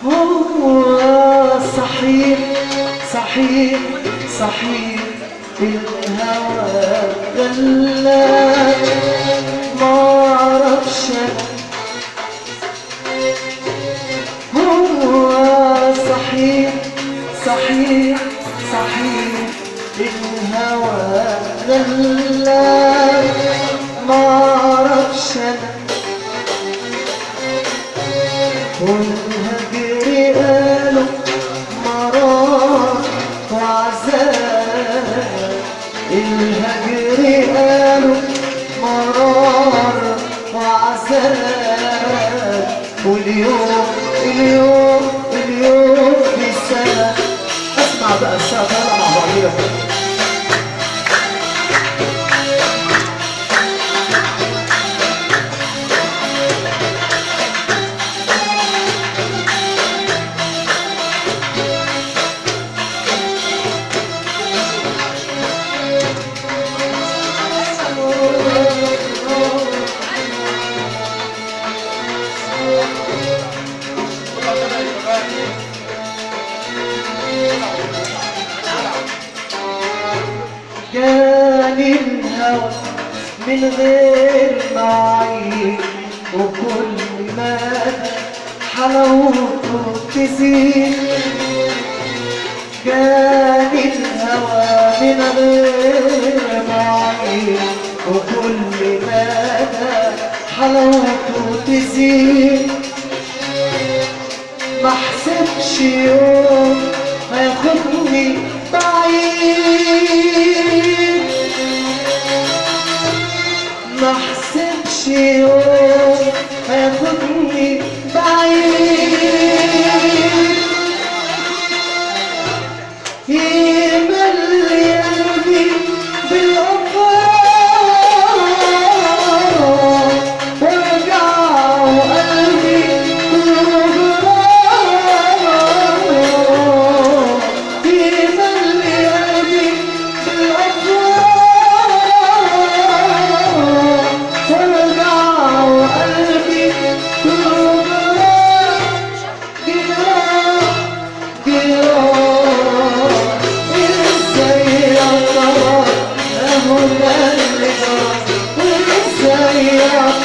هو صحيح صحيح صحيح الهوى غلاك معرفش هو صحيح صحيح صحيح الهوى غلاك معرفش والهجر قالوا مرار وعذاب الهجر قالوا مرار وعذاب واليوم اليوم بالسنة اسمع بقى الساعة طالعة مع بعضيها كان الهوى من غير معايير وكل ما حلاوته تزيد كان الهوى من غير معايير وكل ما حلاوته تزيد ما حسبش يوم هياخدني بعيد ما حسبش يوم هياخدني بعيد يملي قلبي بالأفراح وارجع وقلبي كله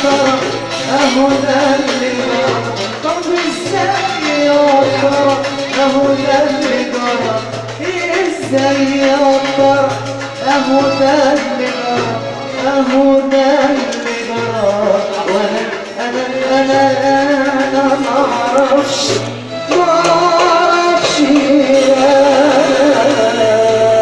اهو ده اللي جرى طب ازاي يا ترى اهو ده اللي جرى ازاي يا ترى اهو ده اللي جرى اهو ده اللي جرى وانا انا معرفش